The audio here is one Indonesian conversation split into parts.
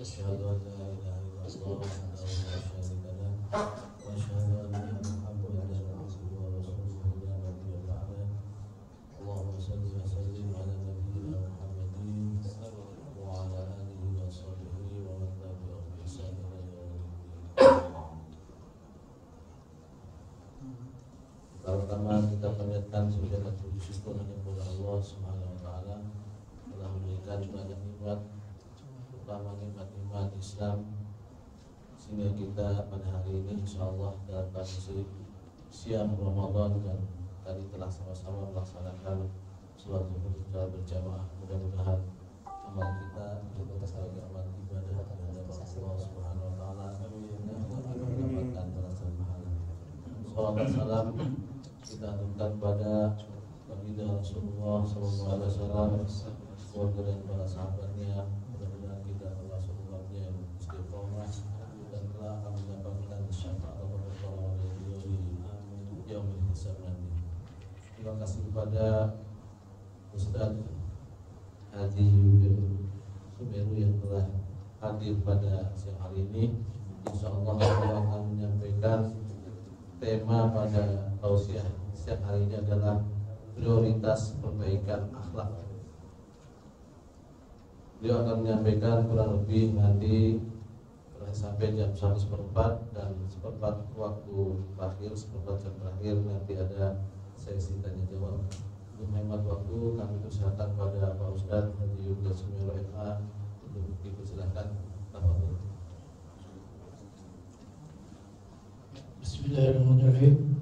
أشهد أن لا إله إلا الله وحده لا شريك له وأشهد أن محمدا عبده ورسوله لا نبي بعده اللهم صل وسلم على نبينا محمد وعلى آله وصحبه ومن تبعهم بإحسان إلى يوم الدين. Pertama kita panjatkan sujud dan puji syukur hanya kepada Allah Subhanahu wa taala telah memberikan banyak nikmat, terutama nikmat-nikmat Islam, sehingga kita pada hari ini insyaallah dalam kondisi siang Ramadan dan tadi telah sama-sama melaksanakan sholat zuhur secara berjamaah. Mudah-mudahan amal kita betul-betul sebagai amal ibadah terhadap Allah Subhanahu wa taala dan mendapatkan balasan pahala. Salawat dan salam kita aturkan pada baginda Rasulullah sallallahu alaihi wasallam, keluarga dan para sahabatnya. Mudah-mudahan kita termasuk umatnya yang istiqomah dan telah akan mendapatkan syafaat Allah oleh beliau di yaumil hisab nanti. Terima kasih kepada Ustaz Haji Yudin Sumeru yang telah hadir pada siang hari ini. Insyaallah beliau akan menyampaikan tema pada tausiah siang hari ini adalah prioritas perbaikan akhlak. Beliau akan menyampaikan kurang lebih nanti sampai jam 1:04 dan 1:04 waktu terakhir, 1:04 jam terakhir nanti ada sesi tanya jawab. Untuk menghemat waktu kami persilakan pada Pak Ustadz Haji Yudin Sumeru FA untuk dipersilakan. Bismillahirrahmanirrahim.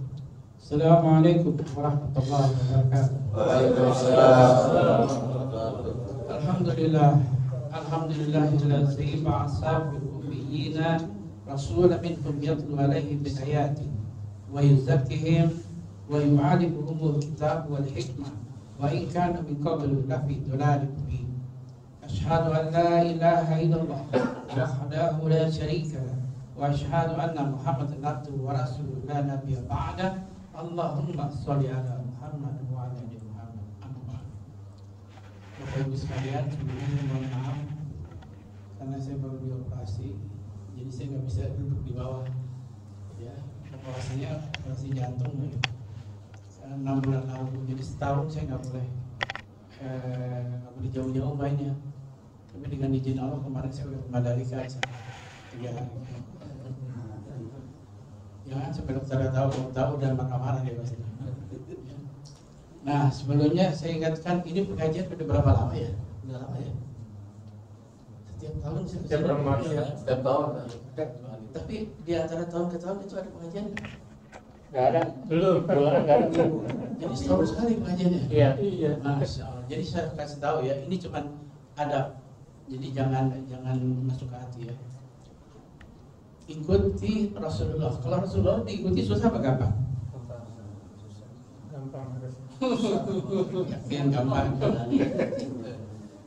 Assalamualaikum warahmatullahi wabarakatuh. Waalaikumsalam. Alhamdulillah. Alhamdulillahilladzi ba'atsa fil ummiyina rasulan minhum yatlu 'alaihim bi ayatihi wa yuzakkihim wa yu'allimuhumul kitab wal hikmah wa in kanu min qablu lafi dhalalin mubin. Asyhadu an la ilaha illallah wahdahu la syarika lahu wa asyhadu anna Muhammadan abduhu wa rasuluhu la nabiyya ba'da. Allahumma sholli ala Muhammad wa ala ali Muhammad. Amma ba'd. Bapak Ibu sekalian, sebelumnya mohon maaf karena saya baru dioperasi, jadi saya nggak bisa duduk di bawah. Ya, operasinya operasi jantung ya. 6 bulan lalu, jadi setahun saya nggak boleh jauh-jauh mainnya. Tapi dengan izin Allah kemarin saya udah ke Mandalika 3 hari. Jangan sampai dokter tahu dan marah-marah dia pasti. Nah, sebelumnya saya ingatkan ini pengajian udah berapa lama ya? Udah lama ya? Setiap tahun setiap tahun. Tapi di antara tahun ke tahun itu ada pengajian? Nggak ada, belum nggak ada. Jadi setahun sekali pengajiannya? Iya. Masya Allah. Jadi saya kasih tahu ya, ini cuman ada. Jadi jangan masuk ke hati ya. Ikuti Rasulullah. Kalau Rasulullah diikuti susah apa gampang? Gampang. Yang gampang.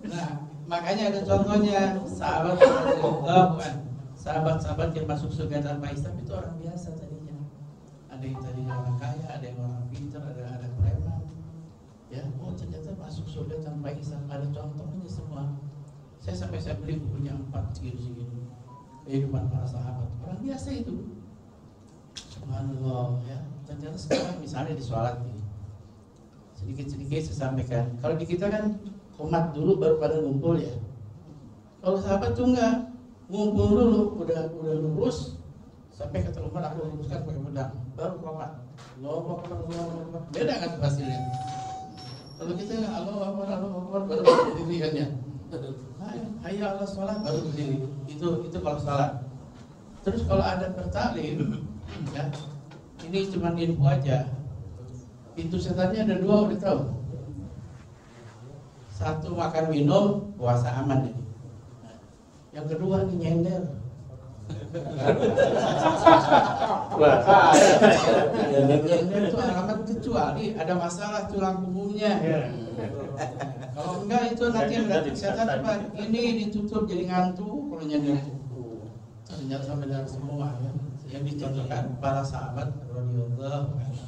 Nah, makanya ada contohnya sahabat-sahabat yang masuk surga tanpa hisab itu orang biasa tadinya. Ada yang tadinya orang kaya, ada yang orang pintar, ada preman. Ya, ternyata masuk surga tanpa hisab. Ada contohnya semua. Saya beli bukunya 4 segini. Kehidupan para sahabat, orang biasa itu. Subhanallah ya. Ternyata sekarang misalnya di sholat nih, sedikit-sedikit saya sampaikan. Kalau di kita kan umat dulu baru pada ngumpul ya. Kalau sahabat tuh enggak, ngumpul dulu, udah lurus sampai kata Umar aku luruskan pakai pedang, baru komat. Allahu Akbar. Beda kan hasilnya. Kalau kita Allahu Akbar baru berdiriannya. Hayya ala sholat baru berdiri. Itu kalau sholat. Terus kalau ada bertaklim, ya, ini cuma info aja. Pintu setannya ada 2 udah tahu. 1 makan minum puasa aman ini. Yang kedua nih nyender. Nyender itu alamat kecuali ada masalah tulang punggungnya. Kalau enggak itu nanti yang datang setan apa? Ini ditutup jadi ngantuk kalau nyender. Ternyata benar semua ya. Yang dicontohkan para sahabat radhiyallahu anhu.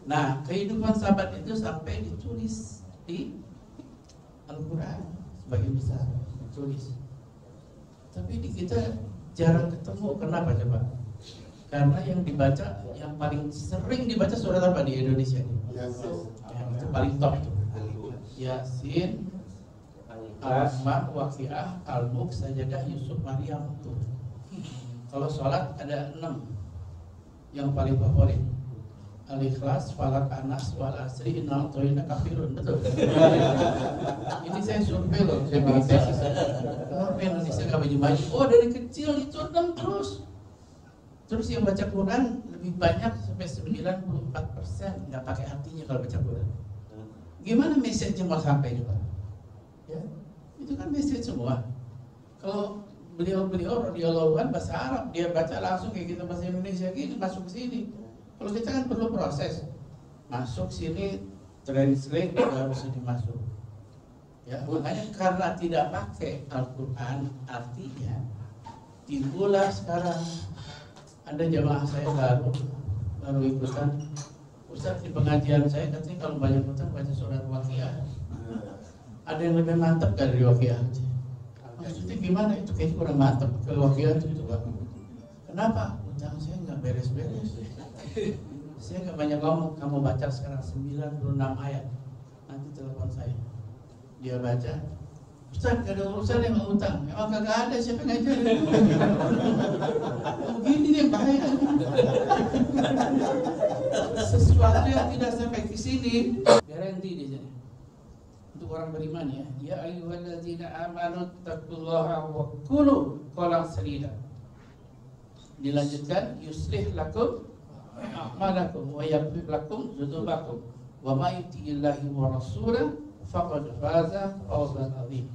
Nah, kehidupan sahabat itu sampai ditulis di Al-Quran sebagian besar ditulis. Tapi di kita jarang ketemu. Kenapa coba? Karena yang dibaca, yang paling sering dibaca surat apa di Indonesia ini? Yang itu paling top tuh. Yasin, Al-Asma, Waqiah, Al-Mulk, Sajadah, Yusuf, Maryam tuh. Kalau sholat ada 6 yang paling favorit. Al-Ikhlas, Falak, Anas, Wal Asri, Innal Toyina Kafirun. Betul. Ini saya survei loh, saya bikin tesis. Kenapa Indonesia gak maju-maju? Oh, dari kecil itu 6 terus. Terus yang baca Quran lebih banyak sampai 94% nggak pakai hatinya kalau baca Quran. Gimana message-nya mau sampai juga? Ya, itu kan message semua. Kalau beliau radhiyallahu anhu bahasa Arab, dia baca langsung kayak kita bahasa Indonesia gini masuk ke sini. Kalau kita kan perlu proses. Masuk sini, translate baru bisa dimasuk. Ya, makanya karena tidak pakai Al-Quran, artinya timbullah sekarang ada jamaah saya baru ikutan. Ustaz, di pengajian saya katanya kalau banyak utang baca surat Waqiah. Ada yang lebih mantap dari Waqiah. Maksudnya gimana itu? Kayaknya kurang mantap ke Waqiah itu Pak. Kenapa? Utang saya nggak beres-beres. Saya nggak banyak ngomong. Kamu baca sekarang 96 ayat. Nanti telepon saya. Dia baca. Ustaz, gak ada urusan yang mau utang. Emang kagak ada, siapa yang ngajarin? Begini nih bahaya. Sesuatu yang tidak sampai ke sini garanti di sini. Untuk orang beriman ya. Ya ayyuhalladzina amanu taqullaha wa qulu qawlan sadida. Dilanjutkan yuslih lakum a'malakum wa yaghfir lakum dzunubakum wa may yuti'illahi wa rasulahu faqad faza fawzan 'azim.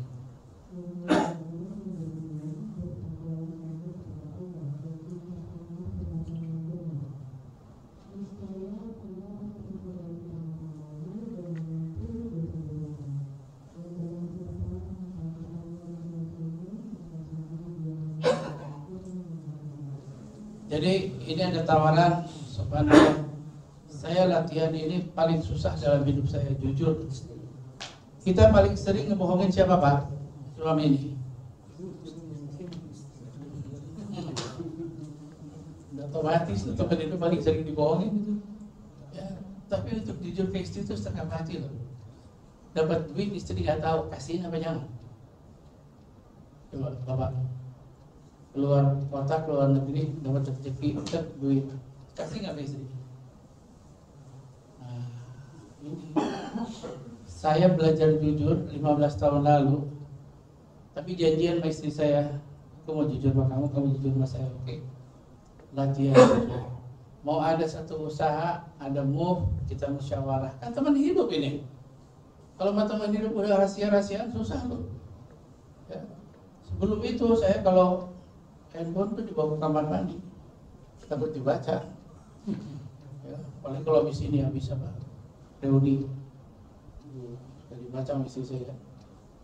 Jadi ini ada tawaran sebenarnya saya latihan ini paling susah dalam hidup saya, jujur. Kita paling sering ngebohongin siapa Pak? Suami ini. Otomatis teman itu paling sering dibohongin gitu. Ya, tapi untuk jujur ke istri itu setengah mati loh. Dapat duit istri nggak tahu kasihin apa jangan. Coba Bapak keluar kota, keluar negeri, dapat rezeki, dapat duit, kasih nggak ke istri? Nah, ini saya belajar jujur 15 tahun lalu, tapi janjian sama istri saya, aku mau jujur sama kamu, kamu jujur sama saya, oke? Latihan. Mau ada satu usaha, ada move, kita musyawarah. Kan teman hidup ini. Kalau sama teman hidup udah rahasia-rahasiaan susah loh. Ya. Sebelum itu saya kalau handphone tuh dibawa ke kamar mandi, takut dibaca. Ya, paling kalau habis ini habis apa? Reuni. Dibaca sama istri saya.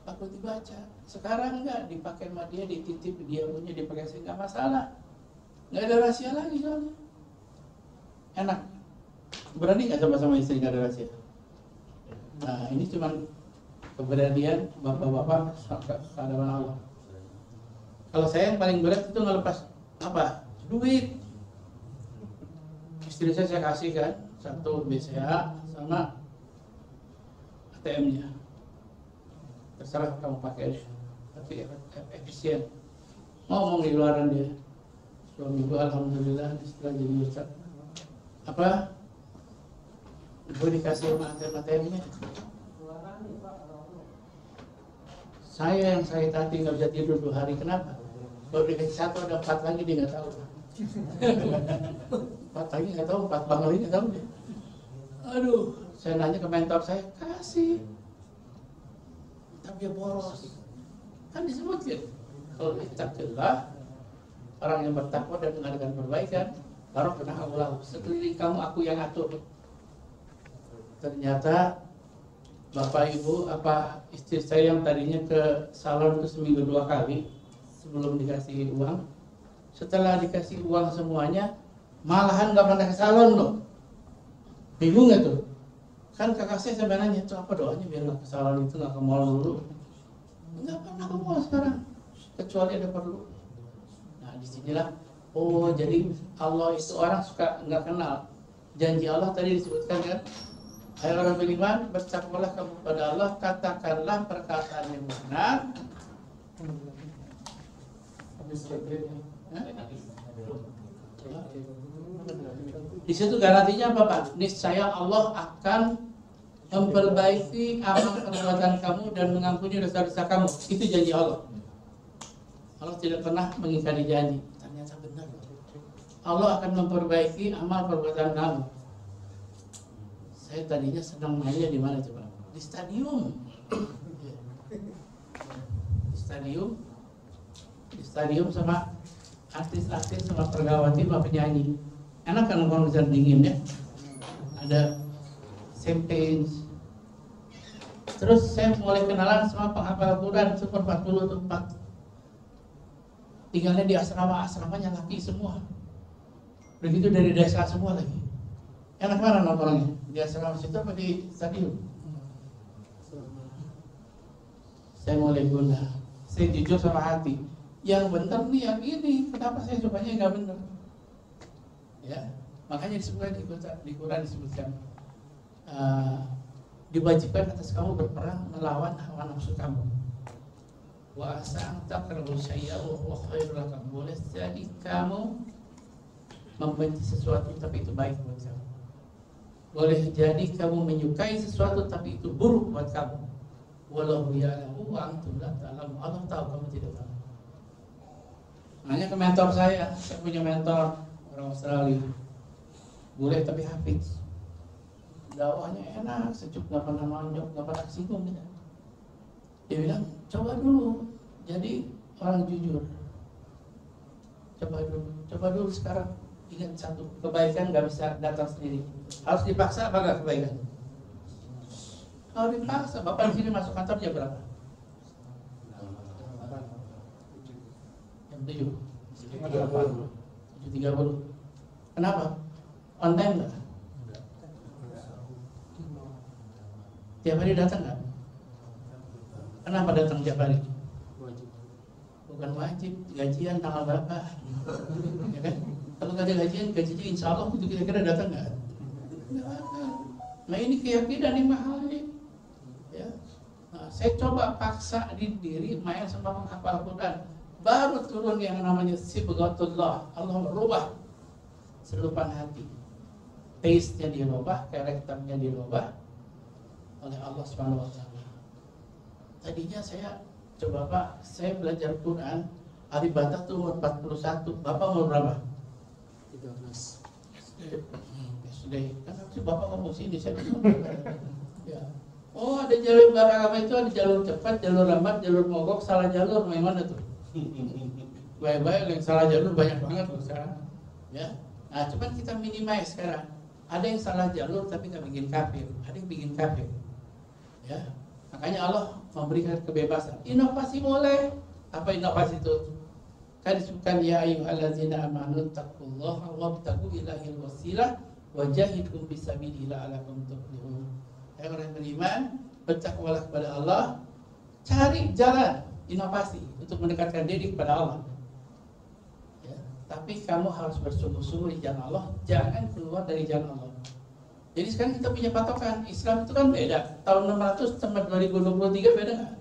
Takut dibaca. Sekarang enggak, dipakai sama dia, dititip dia punya, dipakai saya enggak masalah. Enggak ada rahasia lagi soalnya. Enak. Berani enggak sama istri enggak ada rahasia? Nah, ini cuma keberanian bapak-bapak hadapan Allah. Kalau saya yang paling berat itu ngelepas apa? Duit. Istri saya kasih kan, satu BCA sama ATM-nya. Terserah kamu pakai deh, tapi efisien. Ngomong di luaran dia. Suami gua alhamdulillah setelah jadi ustaz. Apa? Gue dikasih sama ATM-nya. Saya yang sakit hati nggak bisa tidur 2 hari, kenapa? Baru dikasih 1 ada 4 lagi dia nggak tahu. 4 lagi nggak tahu, 4 bang lagi nggak tahu dia. Aduh, saya nanya ke mentor saya, kasih. Tapi dia boros. Kan disebutkan kalau ittaqillah, orang yang bertakwa dan mengadakan perbaikan, baru kena Allah. Sekeliling kamu aku yang atur. Ternyata Bapak Ibu, apa istri saya yang tadinya ke salon itu seminggu 2 kali sebelum dikasih uang, setelah dikasih uang semuanya malahan nggak pernah ke salon loh. Bingung nggak tuh? Kan kakak saya sampai nanya, itu apa doanya biar nggak ke salon itu, nggak ke mall dulu? Nggak pernah ke mall sekarang, kecuali kecuali ada perlu. Nah disinilah, oh jadi Allah itu orang suka nggak kenal. Janji Allah tadi disebutkan kan, hai orang beriman, bertakwalah kamu kepada Allah, katakanlah perkataan yang benar. Di situ garansinya apa Pak? Niscaya Allah akan memperbaiki amal perbuatan kamu dan mengampuni dosa-dosa kamu. Itu janji Allah. Allah tidak pernah mengingkari janji. Ternyata benar. Allah akan memperbaiki amal perbuatan kamu. Saya tadinya senang mainnya di mana coba? Di stadium. Di stadium sama artis-artis sama pergawati sama penyanyi. Enak kan konser dingin ya. Ada champagne. Terus saya mulai kenalan sama penghafal Quran super 40 tempat. Tinggalnya di asramanya laki semua. Begitu dari desa semua lagi. Enak mana nongkrongnya? Di asrama situ apa di stadion? Saya mulai guna. Saya jujur sama hati. Yang benar nih yang ini. Kenapa saya cobanya nggak benar? Ya, makanya disebutkan di Quran disebutkan diwajibkan atas kamu berperang melawan hawa nafsu kamu. Wa asa takrahu syai'a wa huwa khairul lakum. Boleh jadi kamu membenci sesuatu tapi itu baik buat kamu. Boleh jadi kamu menyukai sesuatu tapi itu buruk buat kamu. Wallahu ya'lamu wa antum la ta'lamun. Allah tahu, kamu tidak tahu. Nanya ke mentor saya punya mentor orang Australia. Boleh tapi hafiz. Dakwahnya enak, sejuk, nggak pernah nonjok, nggak pernah singgung dia. Dia bilang, coba dulu jadi orang jujur. Coba dulu sekarang. Ingat satu, kebaikan nggak bisa datang sendiri. Harus dipaksa apa nggak kebaikan? Kalau dipaksa, Bapak di sini masuk kantor jam berapa? Jam 7. 7.30. Kenapa? On time nggak? Tiap hari datang nggak? Kenapa datang tiap hari? Bukan wajib, gajian tanggal berapa? Ya kan? Kalau nggak ada gajinya insya Allah itu kira-kira datang nggak? Nggak ada. Nah ini keyakinan yang mahal nih. Ya. Nah, saya coba paksa diri main sama menghafal Quran. Baru turun yang namanya sibghatullah. Allah merubah selupan hati. Taste-nya dirubah, karakternya dirubah oleh Allah Subhanahu wa taala. Tadinya saya coba Pak, saya belajar Quran, hari Batak tuh umur 41. Bapak umur berapa? 13. SD. Kan harusnya Bapak ngomong sini saya. Ya. Oh, ada jalur beragama itu, ada jalur cepat, jalur lambat, jalur mogok, salah jalur, yang mana tuh? Baik-baik yang salah jalur banyak banget loh sekarang. Ya. Nah, cuman kita minimize sekarang. Ada yang salah jalur tapi nggak bikin kafir, ada yang bikin kafir. Ya, makanya Allah memberikan kebebasan. Inovasi boleh. Apa inovasi itu? Kan disebutkan ya ayyuhallazina amanu taqullaha wabtaghu ilaihil wasilah wajahidhum fisabilillah la'allakum tuflihun. Hai orang beriman, bertakwalah kepada Allah, cari jalan inovasi untuk mendekatkan diri kepada Allah. Ya, tapi kamu harus bersungguh-sungguh di jalan Allah, jangan keluar dari jalan Allah. Jadi sekarang kita punya patokan. Islam itu kan beda. Tahun 600 sama 2023 beda nggak?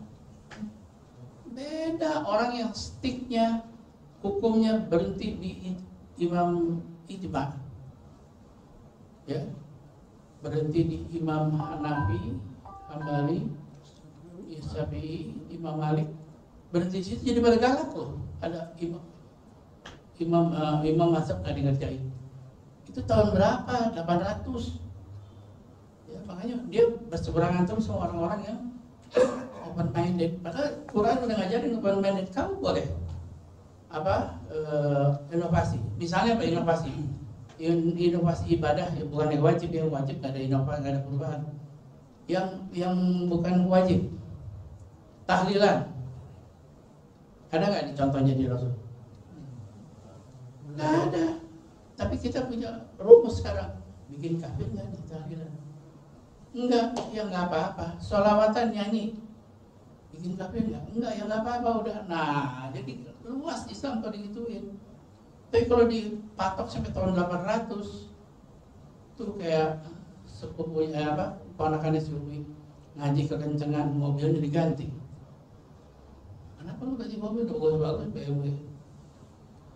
Beda. Orang yang sticknya, hukumnya berhenti di Imam Ijma, ya, berhenti di Imam Hanafi, Hambali, Syafi'i, Imam Malik. Berhenti di situ jadi pada galak loh. Ada imam mazhab nggak dikerjain. Itu tahun berapa? 800. Makanya dia berseberangan terus sama orang-orang yang open minded. Padahal Quran udah ngajarin open minded. Kamu boleh inovasi. Misalnya apa inovasi? Inovasi ibadah, ya bukan yang wajib, nggak ada inovasi, nggak ada perubahan. Yang bukan wajib, tahlilan. Ada nggak di contohnya di Rasul? Nggak ada. Tapi kita punya rumus sekarang, bikin kafir nggak di tahlilan? Enggak, ya enggak apa-apa. Sholawatan nyanyi. bikin kafir nggak? Enggak, ya nggak apa-apa udah. Nah, jadi luas Islam kalau digituin. Tapi kalau dipatok sampai tahun 800, tuh kayak sepupunya ponakannya si Umi ngaji kekencengan, mobilnya diganti. Kenapa lu ganti mobil? Bagus-bagus BMW.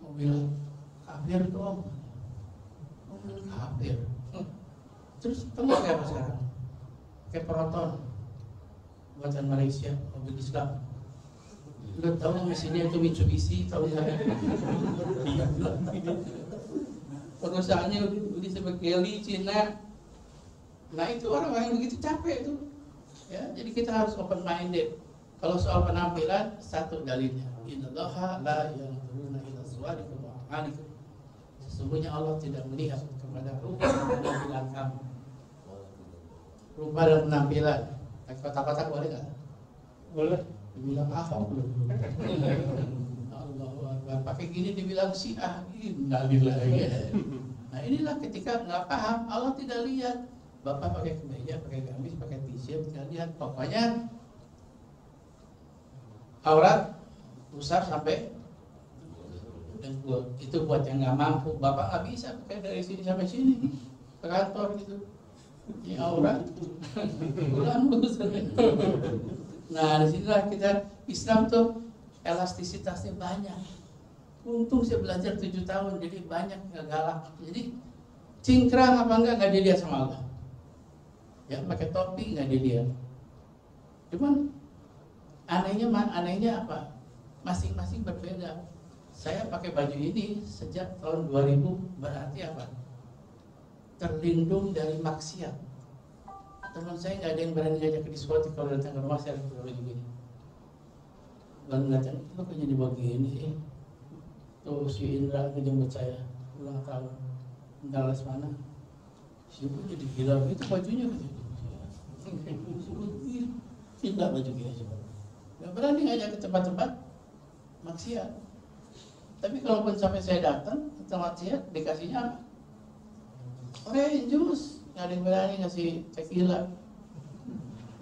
Mobil kafir tuh om. Mobil kafir. Terus kamu pakai apa sekarang? Pakai Proton buatan Malaysia, mobil Islam. Lu tahu mesinnya itu Mitsubishi, tahu nggak? Perusahaannya udah sebagai Kelly, Cina. Nah itu orang-orang yang begitu capek tuh. Ya, jadi kita harus open minded. Kalau soal penampilan, satu dalilnya, innallaha la yanzuruna ila suwarikum wa a'malikum. Sesungguhnya Allah tidak melihat kepada rupa dan penampilan kamu. Rupa dan penampilan. Kotak-kotak boleh nggak? Boleh. Dibilang Ahok loh. Allahu Akbar. Pakai gini dibilang Syiah. Innalillahi. Nah inilah ketika nggak paham, Allah tidak lihat. Bapak pakai kemeja, pakai gamis, pakai t-shirt, nggak lihat. Pokoknya aurat besar sampai dengkul. Itu buat yang nggak mampu. Bapak nggak bisa pakai dari sini sampai sini ke kantor gitu. Ini aurat. Bulan besar. Nah disinilah kita Islam tuh elastisitasnya banyak. Untung saya belajar 7 tahun, jadi banyak nggak galak. Jadi cingkrang apa nggak dilihat sama Allah. Ya pakai topi nggak dilihat. Cuman anehnya apa? Masing-masing berbeda. Saya pakai baju ini sejak tahun 2000, berarti apa? Terlindung dari maksiat. Teman saya nggak ada yang berani ngajak ke diskotik kalau datang ke rumah saya pakai baju gini. Baru datang, lo kok jadi begini sih? Tuh si Indra ngejemput saya ulang tahun. Entah les mana? Si Ibu jadi gila itu bajunya gitu. Indah baju gini sih. Nggak berani ngajak ke tempat-tempat maksiat. Tapi kalaupun sampai saya datang ke tempat maksiat, dikasihnya apa? Orange juice. Nggak ada yang berani ngasih tequila.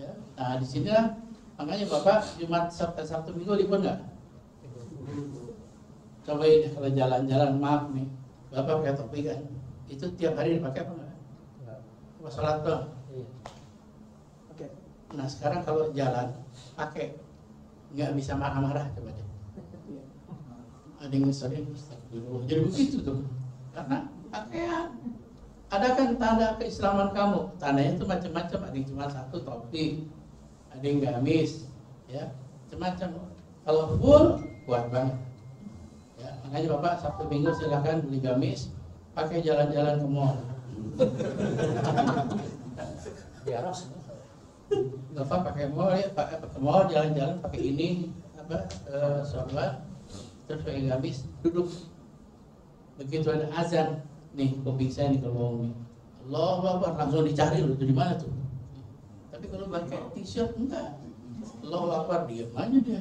Ya. Nah disinilah makanya Bapak Jumat Sabtu Minggu libur nggak? Cobain kalau jalan-jalan, maaf nih, Bapak pakai topi kan? Itu tiap hari dipakai apa nggak? Pas sholat doang. Oke. Nah sekarang kalau jalan pakai, nggak bisa marah-marah coba deh. Ada yang ngeselin, jadi begitu tuh. Karena pakaian. Ada kan tanda keislaman kamu, tandanya itu macam-macam. Ada yang cuma satu topi, ada yang gamis, ya macam-macam. Kalau full kuat banget. Ya, makanya Bapak Sabtu Minggu silakan beli gamis, pakai jalan-jalan ke mall. Diaros. Bapak pakai mall ya, pakai ke mall jalan-jalan pakai ini sholat, terus pakai gamis, duduk. Begitu ada azan. Nih kuping saya nih kalau ngomong nih, Allahu Akbar langsung dicari loh itu di mana tuh. Tapi kalau pakai t-shirt enggak, Allahu Akbar diam aja dia.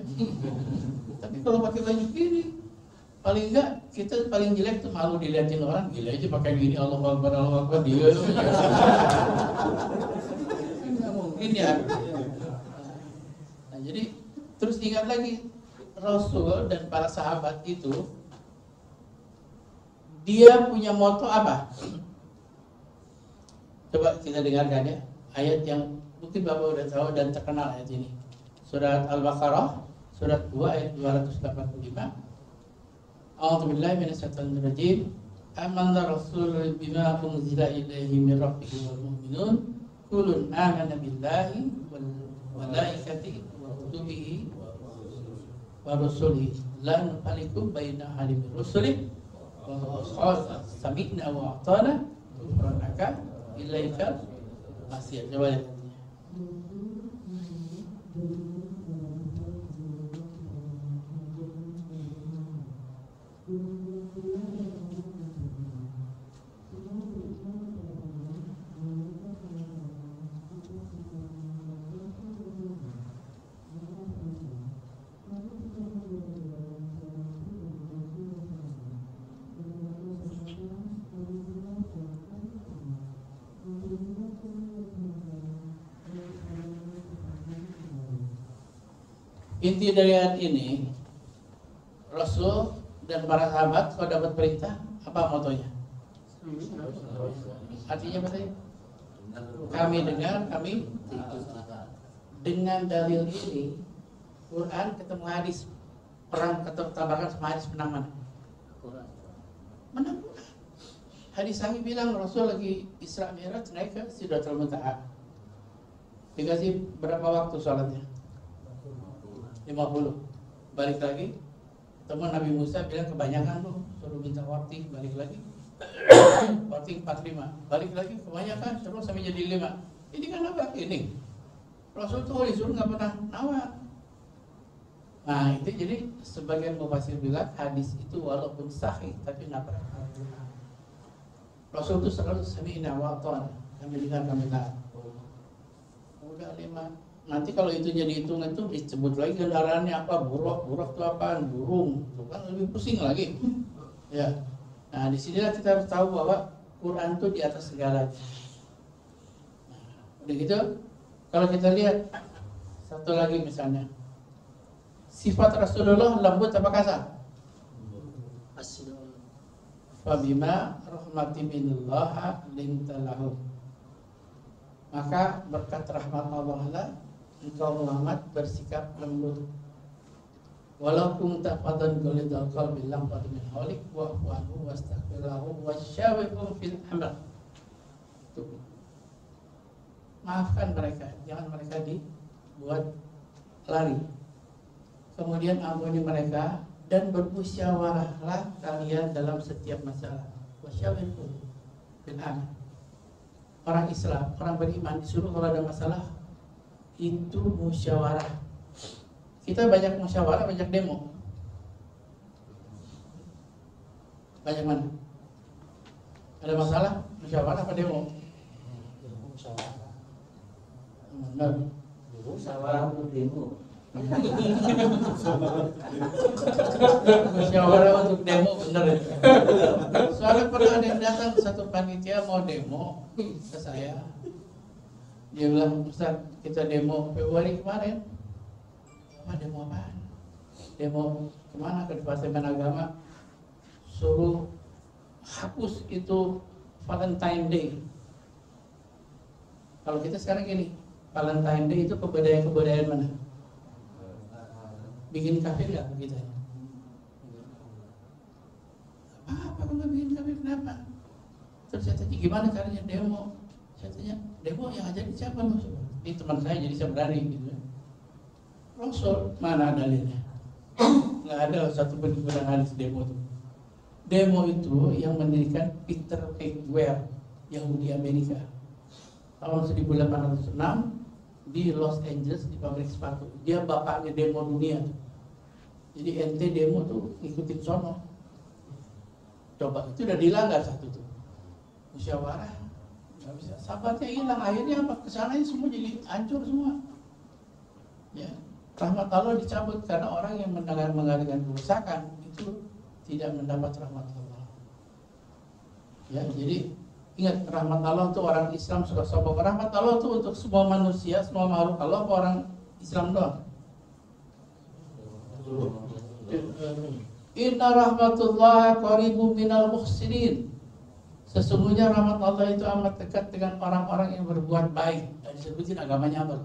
Tapi kalau pakai baju gini, paling enggak kita paling jelek tuh malu dilihatin orang, gila aja pakai gini Allahu Akbar dia. Enggak mungkin ya. Nah jadi terus ingat lagi Rasul dan para sahabat itu. Dia punya moto apa? Coba kita dengarkan ya. Ayat yang mungkin Bapak udah tahu dan terkenal ayat ini. Surat Al-Baqarah, surat 2 ayat 285. A'udzubillahi minasyaitonir rajim. Amanna rasul bima unzila ilaihi min rabbih wal mu'minun kullun amana billahi wal malaikati wa kutubihi wa rusulihi la nufarriqu baina ahadin min rusulihi sami'na wa ata'na ghufranaka ilaikal masir. Coba lihat. Inti dari ayat ini, Rasul dan para sahabat kalau dapat perintah, apa motonya? Artinya apa tadi? Kami dengar, kami dengan dalil ini, Quran ketemu hadis, perang tabarkan sama hadis menang mana? Menang Quran. Hadis sahih bilang Rasul lagi Isra Mi'raj naik ke Sidratul Muntaha. Dikasih berapa waktu sholatnya? 50. Balik lagi, teman Nabi Musa bilang kebanyakan lu, suruh minta waktu, balik lagi. Waktu 45, balik lagi kebanyakan, suruh sampai jadi 5. Ini kan apa? Ini Rasul tuh disuruh nggak pernah nawar. Nah itu jadi sebagian mufassir bilang hadis itu walaupun sahih tapi nggak pernah Al-Quran. Rasul itu selalu sami'na wa ata'na, kami dengar kami taat. Udah 5. Nanti kalau itu jadi hitungan itu disebut lagi kendaraannya apa, buruk itu apaan, burung, itu kan lebih pusing lagi. Ya. Nah disinilah kita harus tahu bahwa Quran itu di atas segalanya. Nah, udah gitu, kalau kita lihat satu lagi misalnya, sifat Rasulullah lembut apa kasar? Fabima rahmati minallah linta lahum. Maka berkat rahmat Allah lah engkau Muhammad bersikap lembut. Walau kunta fadhan ghalidhal qalbi lam fadhu min hawlik wa'fu anhum wastaghfir lahum wasyawirhum fil amr. Maafkan mereka, jangan mereka dibuat lari. Kemudian ampuni mereka dan bermusyawarahlah kalian dalam setiap masalah. Wasyawirhum fil amr. Orang Islam, orang beriman disuruh kalau ada masalah itu musyawarah. Kita banyak musyawarah, banyak demo. Banyak mana? Ada masalah, musyawarah apa demo? Benar. Musyawarah untuk demo. Musyawarah untuk demo, benar itu. Soalnya pernah ada yang datang satu panitia mau demo ke saya. Dia bilang, Ustaz, kita demo Februari kemarin. Apa demo apaan? Demo kemana? Ke Departemen Agama. Suruh hapus itu Valentine Day. Kalau kita sekarang gini, Valentine Day itu kebudayaan mana? Bikin kafir nggak kita? Apa nggak bikin kafir? Kenapa? Terus saya tanya gimana caranya demo? Saya tanya demo yang aja siapa loh? Ini teman saya jadi saya berani gitu. Rasul mana dalilnya? Nggak ada satu pun hadis demo itu. Demo itu yang mendirikan Peter Ware Yahudi Amerika tahun 1806 di Los Angeles di pabrik sepatu. Dia bapaknya demo dunia. Jadi ente demo tuh ngikutin sono. Coba itu udah dilanggar satu tuh. Musyawarah nggak bisa. Sahabatnya hilang. Akhirnya apa? Kesananya semua jadi hancur semua. Ya, rahmat Allah dicabut karena orang yang mengadakan kerusakan itu tidak mendapat rahmat Allah. Ya, jadi ingat rahmat Allah itu orang Islam sudah sombong. Rahmat Allah itu untuk semua manusia, semua makhluk Allah, apa orang Islam doang? Inna rahmatullah qaribun minal muhsinin. Sesungguhnya rahmat Allah itu amat dekat dengan orang-orang yang berbuat baik. Dan disebutin agamanya apa?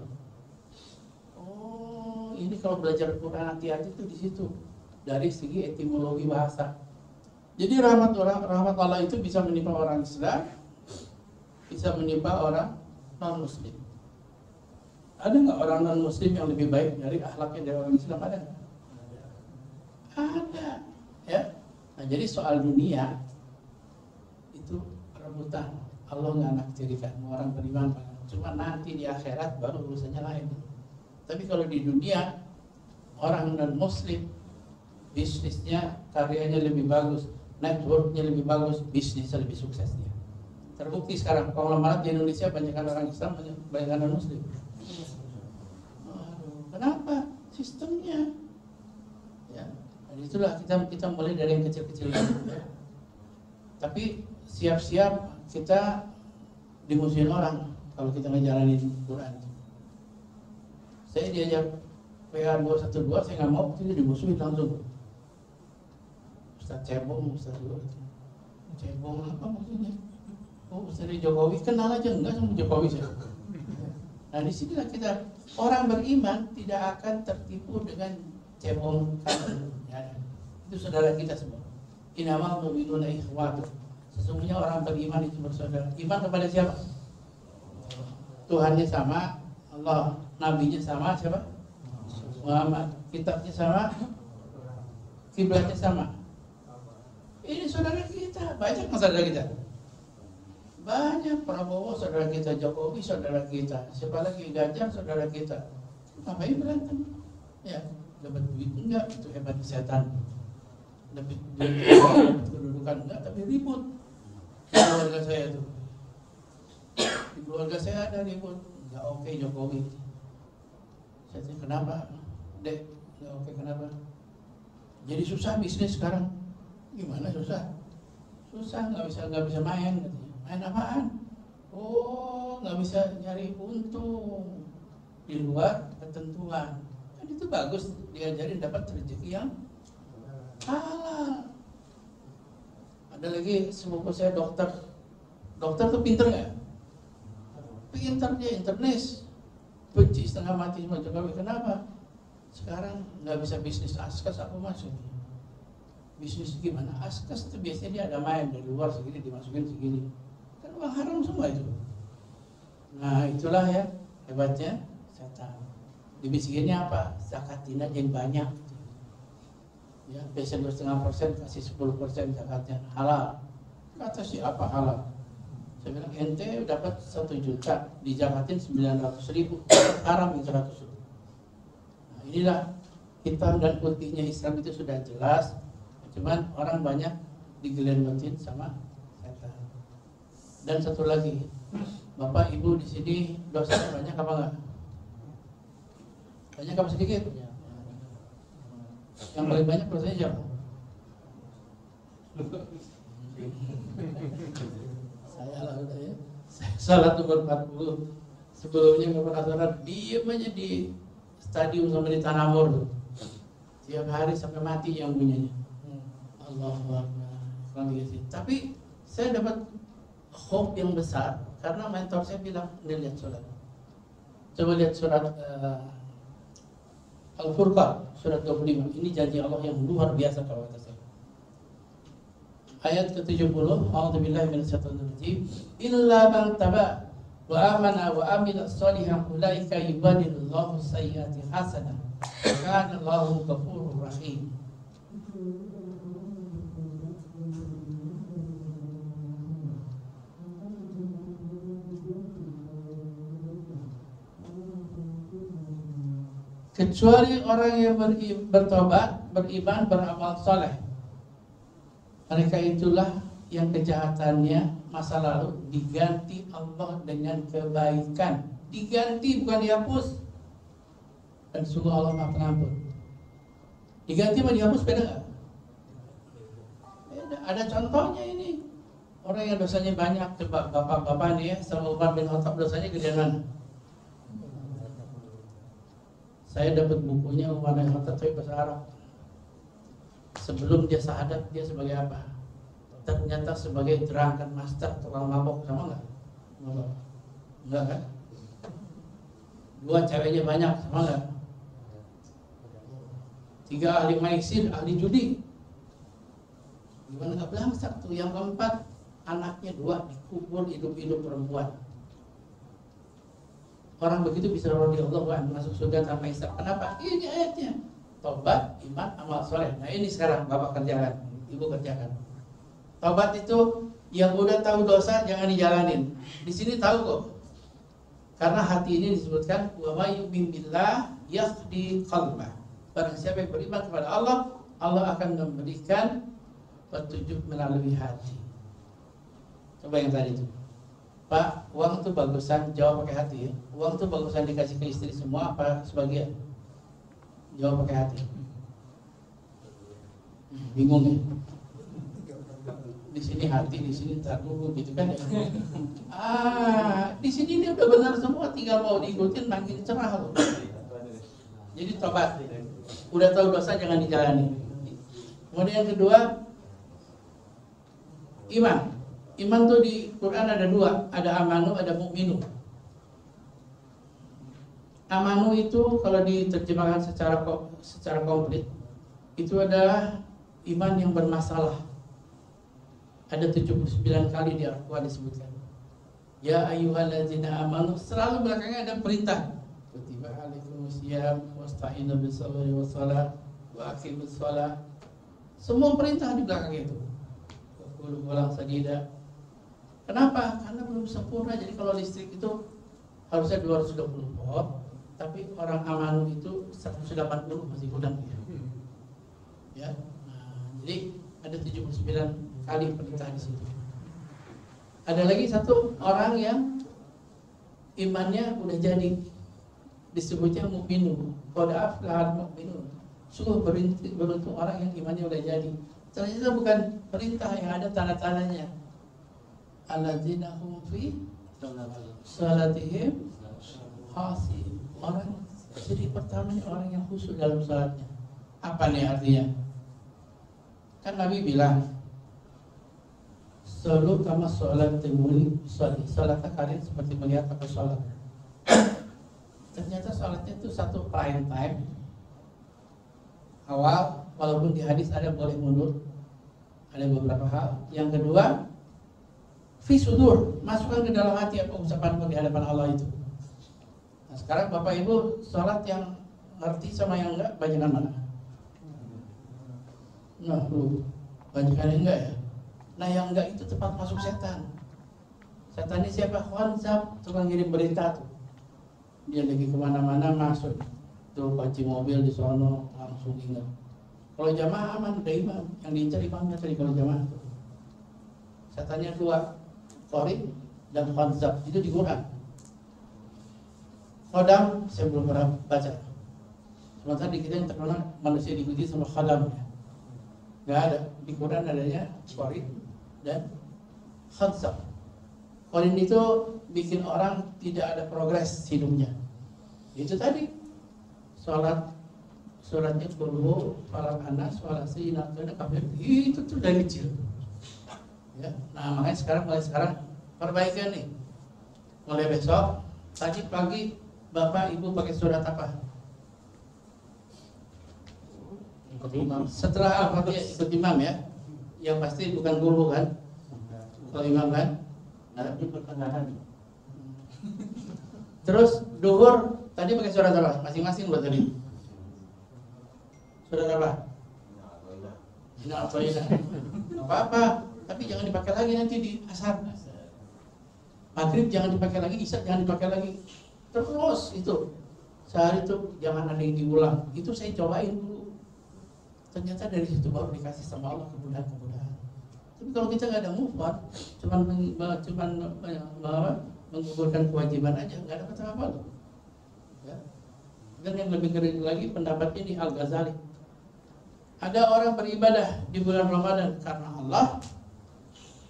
Oh, ini kalau belajar Quran hati-hati itu di situ. Dari segi etimologi bahasa. Jadi rahmat Allah itu bisa menimpa orang Islam, bisa menimpa orang non-Muslim. Ada nggak orang non-Muslim yang lebih baik dari akhlaknya dari orang Islam? Ada nggak? Ada. Ya. Nah, jadi soal dunia itu rebutan. Allah nggak naksirikan orang beriman. Cuma nanti di akhirat baru urusannya lain. Tapi kalau di dunia orang non-Muslim bisnisnya, karyanya lebih bagus, networknya lebih bagus, bisnisnya lebih sukses dia. Terbukti sekarang konglomerat di Indonesia banyak orang Islam, banyak non Muslim. Kenapa? Sistemnya. Ya, dan itulah kita mulai dari yang kecil-kecil dulu. Ya. Tapi siap-siap kita dimusuhin orang kalau kita ngejalanin Quran. Saya diajak PA 212 saya nggak mau, itu dimusuhin langsung. Ustaz cebong, Ustaz cebong apa maksudnya? Oh, Ustaz Jokowi kenal aja enggak sama Jokowi saya. Nah disinilah kita orang beriman tidak akan tertipu dengan cebong ya. Itu saudara kita semua. Innamal mu'minuna ikhwatun. Sesungguhnya orang beriman itu bersaudara. Iman kepada siapa? Tuhannya sama, Allah, nabinya sama, siapa? Muhammad. Kitabnya sama, kiblatnya sama. Ini saudara kita, banyak saudara kita. Banyak. Prabowo saudara kita, Jokowi saudara kita, siapa lagi, Ganjar saudara kita. Ngapain berantem? Ya, dapat duit enggak, itu hebat kesehatan. Dapat duit enggak, kedudukan enggak, tapi ribut. Di keluarga saya tuh. Di keluarga saya ada ribut. Enggak oke Jokowi. Saya tanya kenapa? Dek, enggak oke kenapa? Jadi susah bisnis sekarang. Gimana susah? Susah, nggak bisa main katanya. Main apaan? Oh, nggak bisa nyari untung di luar ketentuan. Kan itu bagus, diajarin dapat rezeki yang halal. Ada lagi sepupu saya dokter. Dokter tuh pinter nggak? Pinter dia, internis. Benci setengah mati sama Jokowi. Kenapa? Sekarang nggak bisa bisnis askas apa masuk? Bisnis gimana? Askas itu biasanya dia ada main dari luar segini dimasukin segini. Kan uang haram semua itu. Nah itulah ya hebatnya setan. Dibisikinnya apa? Zakatin aja yang banyak. Ya, biasanya 2,5% kasih 10% zakatnya halal. Kata siapa halal? Saya bilang ente dapat 1 juta dijakatin 900.000, haram yang 100. Nah, inilah hitam dan putihnya Islam itu sudah jelas. Cuman orang banyak digelendotin sama setan. Dan satu lagi, Bapak Ibu di sini dosanya banyak apa enggak? Banyak apa sedikit? Yang paling banyak dosanya siapa? Saya lah udah ya. Salat umur 40. Sebelumnya nggak pernah sholat, diem aja di stadium sama di Tanamor. Tiap hari sampai mati yang punyanya. Allahu Akbar. Tapi saya dapat hope yang besar karena mentor saya bilang, ini lihat surat. Coba lihat surat Al-Furqan surat 25. Ini janji Allah yang luar biasa kalau kata saya. Ayat ke-70, A'udzubillahi minasyaitonir rajim. Illa man taba wa amana wa amila shalihan ulaika yubadilullahu sayyiati hasanah. Kana Allahu ghafurur rahim. Kecuali orang yang bertobat, beriman, beramal soleh. Mereka itulah yang kejahatannya masa lalu diganti Allah dengan kebaikan. Diganti bukan dihapus. Dan sungguh Allah Maha Pengampun. Diganti sama dihapus beda nggak? Beda. Ada contohnya ini. Orang yang dosanya banyak, coba bapak-bapak nih ya, sama Umar bin Khattab dosanya gedean mana? Saya dapat bukunya Umar bin Khattab tapi bahasa Arab. Sebelum dia syahadat dia sebagai apa? Ternyata sebagai drunken master, tukang mabok, sama nggak? Enggak kan? 2 ceweknya banyak, sama nggak? 3 ahli maisir, ahli judi. Gimana nggak belangsak tuh? Yang keempat anaknya 2 dikubur hidup-hidup perempuan. Orang begitu bisa radhiyallahu anhu masuk surga tanpa hisab. Kenapa? Ini ayatnya. Tobat, iman, amal soleh. Nah ini sekarang Bapak kerjakan, Ibu kerjakan. Tobat itu yang udah tahu dosa jangan dijalanin. Di sini tahu kok. Karena hati ini disebutkan wa may yu'min billah yahdi qalbah. Barang siapa yang beriman kepada Allah, Allah akan memberikan petunjuk melalui hati. Coba yang tadi itu. Pak, uang itu bagusan, jawab pakai hati ya. Uang itu bagusan dikasih ke istri semua apa sebagian? Jawab pakai hati. Bingung ya? Di sini hati, di sini tar dulu gitu kan ya. Di sini ini udah benar semua, tinggal mau diikutin makin cerah loh. Jadi tobat. Udah tahu dosa jangan dijalani. Kemudian yang kedua, iman. Iman tuh di Quran ada dua, ada amanu, ada mukminu. Amanu itu kalau diterjemahkan secara komplit itu adalah iman yang bermasalah. Ada 79 kali di Al-Quran disebutkan. Ya ayyuhalladzina amanu, selalu belakangnya ada perintah. Kutiba alaikumusiyam wasta'inu bis-sabri was-shalah wa aqimus shalah. Semua perintah di belakang itu. Qul ulang sadida. Kenapa? Karena belum sempurna. Jadi kalau listrik itu harusnya 220 volt, tapi orang amanu itu 180 masih kurang. Ya. Nah, jadi ada 79 kali perintah di situ. Ada lagi satu orang yang imannya udah jadi, disebutnya mukminun. Qad aflahal mukminun. Sungguh beruntung orang yang imannya udah jadi. Ternyata bukan perintah yang ada tanda-tandanya. Alladzina hum fi salatihim khashi'un. Orang jadi pertamanya orang yang khusyuk dalam salatnya. Apa nih artinya? Kan Nabi bilang, "Salu kama sholat timuli salat kalian seperti melihat apa sholat." Ternyata sholatnya itu satu prime time awal, walaupun di hadis ada boleh mundur, ada beberapa hal. Yang kedua, fi sudur, masukkan ke dalam hati apa ucapanmu di hadapan Allah itu. Nah, sekarang Bapak Ibu sholat yang ngerti sama yang enggak, banyakan mana? Nah, banyakan enggak ya? Nah, yang enggak itu tempat masuk setan. Setan ini siapa? Khansab, tukang ngirim berita tuh. Dia lagi kemana-mana masuk. Tuh kunci mobil di sono langsung ingat. Kalau jamaah aman, udah imam. Yang diincar imamnya tadi kalau jamaah. Setannya dua, Qarin dan Khansab. Itu di Quran. Khodam saya belum pernah baca. Sementara di kita yang terkenal manusia diikuti sama Khodam. Nggak ada. Di Quran adanya Qarin dan Khansab. Qarin itu bikin orang tidak ada progres hidupnya. Itu tadi sholatnya kulhu, falak anas, falak sinat, itu tuh dari kecil. Ya. Nah makanya mulai sekarang perbaikan nih. Mulai besok, tadi pagi Bapak Ibu pakai surat apa? Ikut imam. Setelah Al-Fatihah ikut imam ya. Yang pasti bukan guru kan? Kalau imam kan? Ada di pertengahan. Terus duhur tadi pakai surat apa? Masing-masing buat tadi. Surat apa? Nah, apa-apa. Tapi jangan dipakai lagi nanti di asar. Maghrib jangan dipakai lagi, isya jangan dipakai lagi. Terus itu sehari itu jangan ada yang diulang. Itu saya cobain dulu. Ternyata dari situ baru dikasih sama Allah kemudahan-kemudahan. Tapi kalau kita nggak ada move on, cuman menggugurkan kewajiban aja, nggak dapat apa-apa loh. Ya. Dan yang lebih ngeri lagi pendapatnya di Al-Ghazali. Ada orang beribadah di bulan Ramadan karena Allah.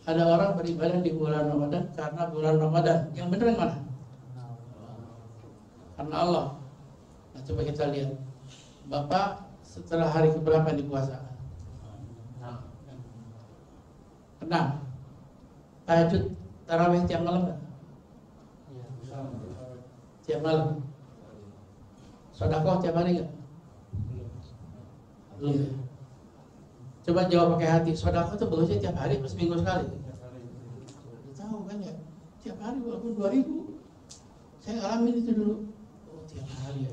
Ada orang beribadah di bulan Ramadan karena bulan Ramadan. Yang benar yang mana? Karena Allah. Nah, coba kita lihat. Bapak setelah hari keberapa di puasa? 6. Tahajud tarawih tiap malam enggak? Tiap malam. Sedekah tiap hari enggak? Belum ya? Coba jawab pakai hati. Sedekah itu bagusnya tiap hari atau seminggu sekali? Tahu kan ya? Tiap hari walaupun 2000. Saya ngalamin itu dulu. Oh, tiap hari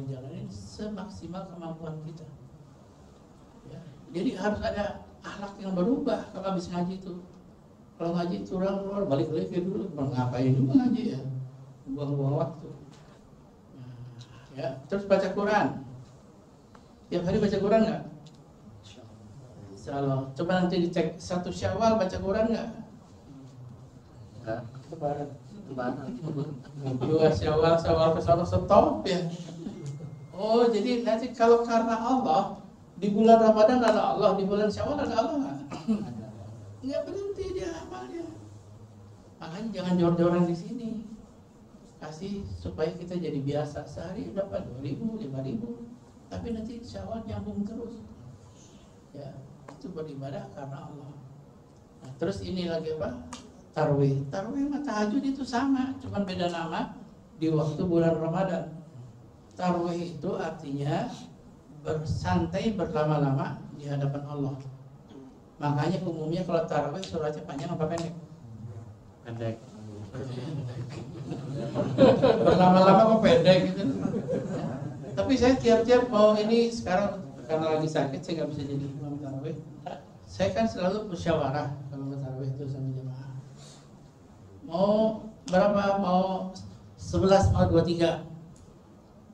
jalanin semaksimal kemampuan kita. Ya. Jadi harus ada akhlak yang berubah kalau habis ngaji itu. Kalau ngaji turun keluar balik lagi dulu. Ngapain juga ngaji ya? Buang-buang waktu. Nah, ya, terus baca Quran. Tiap hari baca Quran enggak? Insyaallah. Coba nanti dicek 1 Syawal baca Quran enggak? Enggak. Lebaran. 2 Syawal ke sana stop ya. Oh, jadi nanti kalau karena Allah di bulan Ramadan ada Allah, di bulan Syawal ada Allah enggak? Enggak berhenti dia amalnya. Makanya jangan jor-joran di sini. kasih supaya kita jadi biasa, sehari dapat 2.000, 5.000, tapi nanti Syawal nyambung terus. Ya, itu beribadah karena Allah. Nah, terus ini lagi apa? Tarawih. Tarawih sama tahajud itu sama, cuman beda nama di waktu bulan Ramadan. Tarawih itu artinya bersantai berlama-lama di hadapan Allah. Makanya umumnya kalau tarawih suratnya panjang apa pendek? Pendek. Berlama-lama kok pendek gitu. Tapi saya tiap-tiap mau ini sekarang karena lagi sakit saya nggak bisa jadi imam tarawih. Saya kan selalu musyawarah kalau tarawih itu sama jemaah. Mau berapa? Mau 11 mau 23.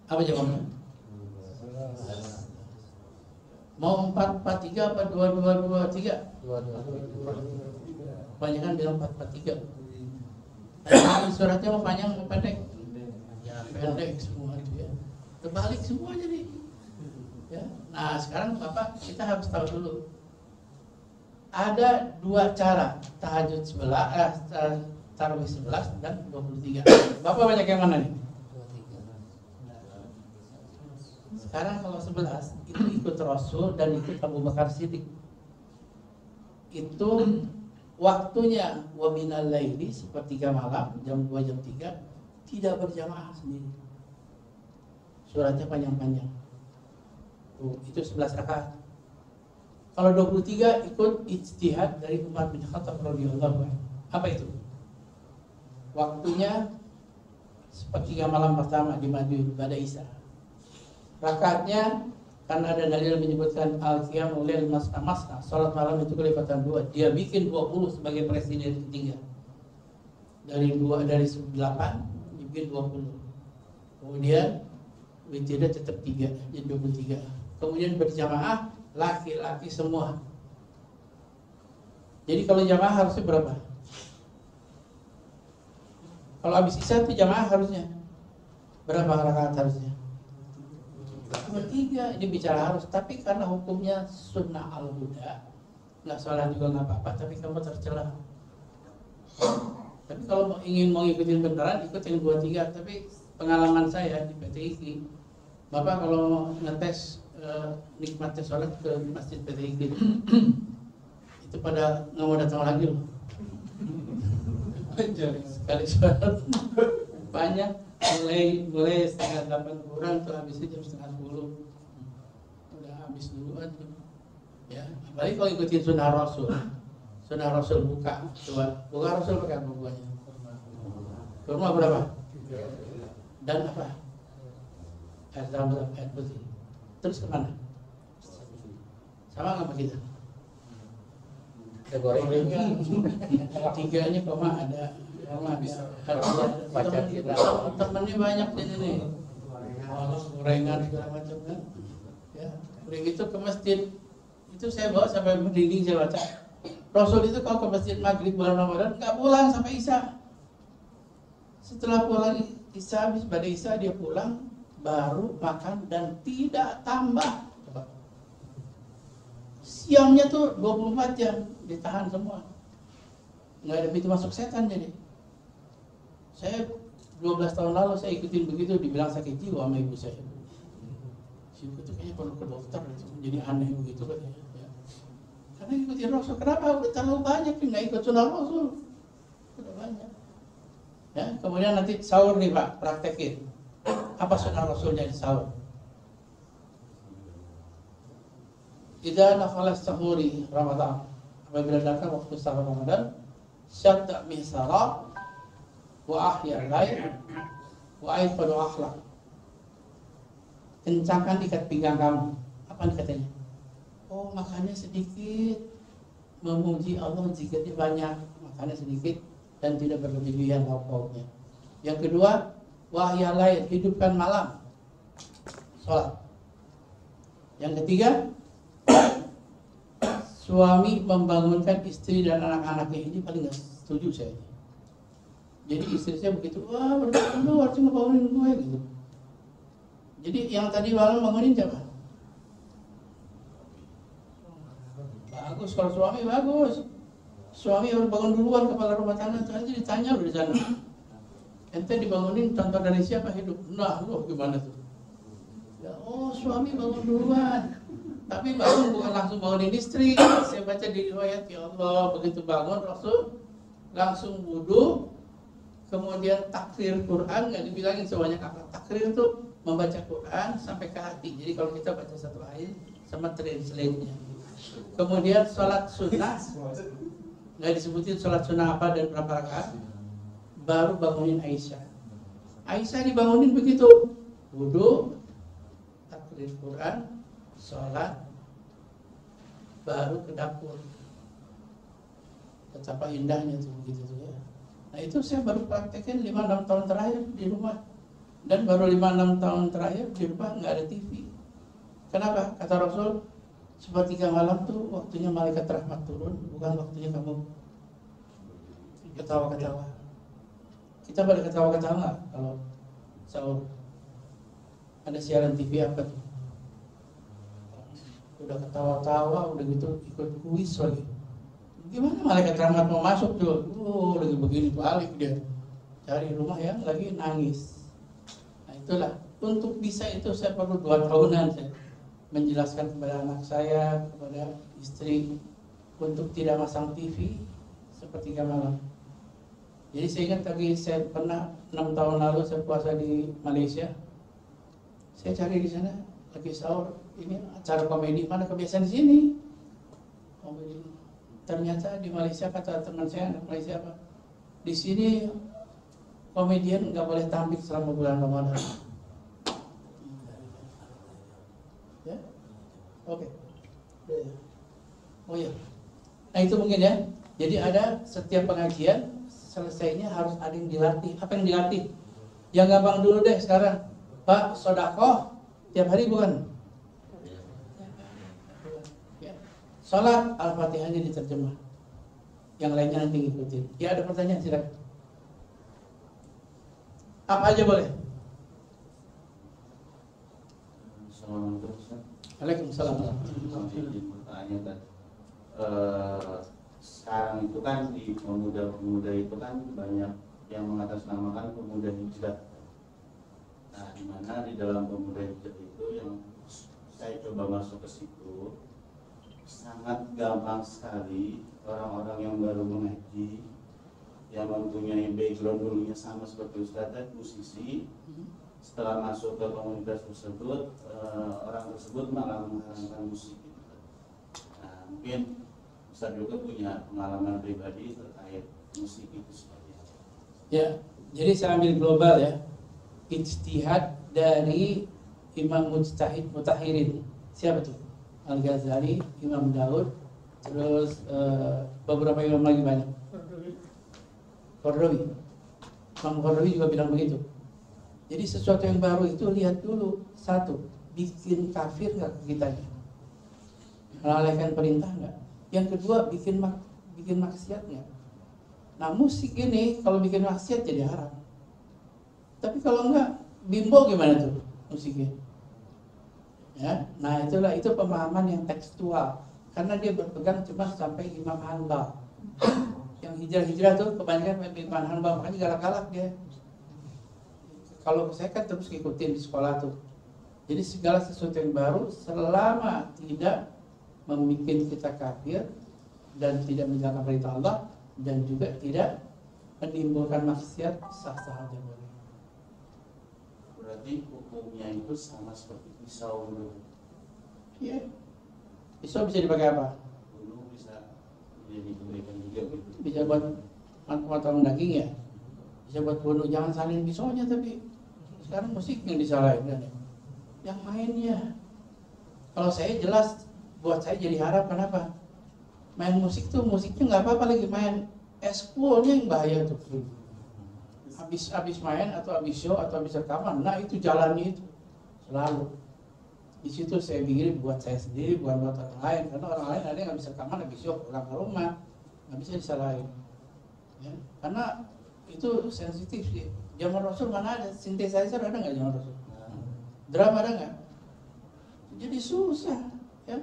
Apa jawabnya? Mau 4-4-3 apa 2-2-2-3? Kebanyakan bilang 4-4-3. Suratnya mau panjang mau pendek? Ya pendek semua itu ya. Terbalik semua jadi. Ya. Nah sekarang Bapak kita harus tahu dulu. Ada dua cara tahajud tarawih 11 dan 23. Bapak banyak yang mana nih? Sekarang kalau 11 itu ikut Rasul dan ikut Abu Bakar Siddiq. Itu waktunya wa minal laili sepertiga malam jam 2 jam 3 tidak berjamaah sendiri. Suratnya panjang-panjang. Itu 11 rakaat. Kalau 23 ikut ijtihad dari Umar bin Khattab radhiyallahu anhu. Apa itu? Waktunya sepertiga malam pertama di Madinah pada Isya. Rakaatnya karena ada dalil menyebutkan al-qiyamul lail masna-masna, salat malam itu kelipatan 2. Dia bikin 20 sebagai presiden ketiga. Dari 8 dibikin 20. Kemudian witirnya tetap 3, jadi 23. Kemudian berjamaah laki-laki semua. Jadi kalau jamaah harusnya berapa? Kalau habis isya itu jamaah harusnya berapa rakaat harusnya? 3. Ini bicara harus, tapi karena hukumnya sunnah al-huda, nggak sholat juga nggak apa-apa, tapi kamu tercela. Tapi kalau ingin mau ikutin beneran, ikut yang 2-3. Tapi pengalaman saya di PTIK, Bapak kalau ngetes nikmatnya sholat ke masjid PTIK itu pada nggak mau datang lagi loh. Sekali sholat banyak, mulai setengah 8 kurang tuh habisnya jam setengah 10. Udah habis duluan tuh. Ya, apalagi kalau ikutin sunnah Rasul buka, coba buka Rasul pakai apa buahnya? Kurma berapa? Dan apa? Air zam-zam, air putih. Terus kemana? Sama nggak sama kita? Kita goreng. Tiganya koma ada. Temennya banyak di sini. Gorengan segala macam kan. Ya, begitu ke masjid itu saya bawa sampai merinding saya baca. Rasul itu kalau ke masjid maghrib bulan Ramadan nggak pulang sampai isya. Setelah pulang isya, habis pada isya dia pulang baru makan dan tidak tambah. Siamnya tuh 24 jam ditahan semua. Nggak ada pintu masuk setan jadi. Saya 12 tahun lalu saya ikutin begitu, dibilang sakit jiwa sama ibu saya. Si ibu itu kayaknya perlu ke dokter, jadi aneh begitu katanya. Ya. Karena ikutin Rasul, kenapa? Udah terlalu banyak nggak ikut sunnah Rasul, udah banyak. Ya, kemudian nanti sahur nih Pak, praktekin. Apa sunnah Rasulnya di sahur? Idza nafala sahuri Ramadan, apabila datang waktu sahur Ramadan, syadda misara wa ahya lail wa aifadu akhlaq. Kencangkan ikat pinggang kamu. Apa dikatanya? Oh, makannya sedikit, memuji Allah zikirnya banyak, makannya sedikit dan tidak berlebihan lauk-lauknya. Yang kedua, wa ahya lail, hidupkan malam, sholat. Yang ketiga, suami membangunkan istri dan anak-anaknya. Ini paling nggak setuju saya. Jadi istri saya begitu, wah berdoa lu harus ngebangunin gue gitu. Jadi yang tadi malam bangunin siapa? Bagus, kalau suami bagus. Suami harus bangun duluan, kepala rumah tangga. Tadi ditanya udah di sana. ente dibangunin contoh dari siapa hidup? Nah, lo gimana tuh? Ya, oh suami bangun duluan. Tapi bangun bukan langsung bangunin istri. Saya baca di riwayat, ya Allah, begitu bangun Rasul langsung wudu, kemudian takrir Quran, nggak dibilangin sebanyak apa. Takrir itu membaca Quran sampai ke hati. Jadi kalau kita baca satu ayat sama translate-nya. Kemudian sholat sunnah, nggak disebutin sholat sunnah apa dan berapa rakaat. Baru bangunin Aisyah. Aisyah dibangunin begitu, wudu, takrir Quran, sholat, baru ke dapur. Betapa indahnya tuh begitu tuh ya. Nah itu saya baru praktekin 5-6 tahun terakhir di rumah. Dan baru 5-6 tahun terakhir di rumah nggak ada TV. Kenapa? Kata Rasul, sepertiga malam tuh waktunya malaikat rahmat turun, bukan waktunya kamu ketawa-ketawa. Kita pada ketawa-ketawa nggak kalau sahur? Ada siaran TV apa tuh? Udah ketawa-tawa, udah gitu ikut kuis lagi. Gimana malaikat rahmat mau masuk tuh? Lagi begini balik dia cari rumah yang lagi nangis. Nah itulah, untuk bisa itu saya perlu 2 tahunan saya menjelaskan kepada anak saya, kepada istri untuk tidak masang TV sepertiga malam. Jadi saya ingat lagi saya pernah 6 tahun lalu saya puasa di Malaysia. Saya cari di sana lagi sahur, ini acara komedi, mana kebiasaan di sini? Komedi. Ternyata di Malaysia, kata teman saya anak Malaysia apa? Di sini komedian nggak boleh tampil selama bulan Ramadan. Ya, oke. Oh ya, nah itu mungkin ya. Jadi ada setiap pengajian selesainya harus ada yang dilatih. Apa yang dilatih? Yang gampang dulu deh sekarang. Pak, sodakoh tiap hari bukan? Salat Al-Fatihahnya diterjemah. Yang lainnya nanti ngikutin. Ya ada pertanyaan silakan. Apa aja boleh? Assalamualaikum Ustaz. Waalaikumsalam. Pertanyaan tadi. Sekarang itu kan di pemuda-pemuda itu kan banyak yang mengatasnamakan pemuda hijrah. Nah, di mana di dalam pemuda hijrah itu yang saya coba masuk ke situ, sangat gampang sekali orang-orang yang baru mengaji, yang mempunyai background dulunya sama seperti Ustaz, musisi, setelah masuk ke komunitas tersebut, orang tersebut malah mengharamkan musik. Nah, mungkin Ustaz juga punya pengalaman pribadi terkait musik itu seperti apa? Ya, jadi saya ambil global ya. Ijtihad dari Imam Mujtahid Mutahirin. Siapa tuh? Al-Ghazali, Imam Daud, terus beberapa imam lagi banyak. Qardawi. Imam Qardawi juga bilang begitu. Jadi sesuatu yang baru itu lihat dulu, satu, bikin kafir nggak ke kitanya, melalaikan perintah nggak. Yang kedua, bikin maksiat nggak. Nah musik ini kalau bikin maksiat jadi haram. Tapi kalau enggak, bimbo gimana tuh musiknya? Ya, nah itu pemahaman yang tekstual, karena dia berpegang cuma sampai Imam Hanbal. Yang hijrah tuh kebanyakan Imam Hanbal, makanya galak-galak dia. Kalau saya kan terus ngikutin di sekolah tuh. Jadi segala sesuatu yang baru selama tidak membuat kita kafir dan tidak menjalankan perintah Allah dan juga tidak menimbulkan maksiat, sah-sah aja boleh. Berarti hukumnya itu sama seperti pisau dulu. Iya. Pisau bisa dipakai apa? Dulu bisa jadi kebaikan juga gitu. Bisa buat potong daging ya. Bisa buat bunuh, jangan salin pisaunya tapi sekarang musik yang disalahin kan. Yang mainnya. Kalau saya jelas buat saya jadi haram, kenapa? Main musik tuh musiknya nggak apa-apa lagi, main eskul yang bahaya tuh. Habis main atau habis show atau habis rekaman, nah itu jalannya itu selalu. Di situ saya pikir buat saya sendiri, bukan buat orang lain, karena orang lain ada yang habis rekaman, habis show pulang ke rumah, nggak bisa disalahin. Ya, karena itu sensitif sih. Zaman Rasul mana ada synthesizer, ada nggak zaman Rasul? Drum ada nggak? Jadi susah, ya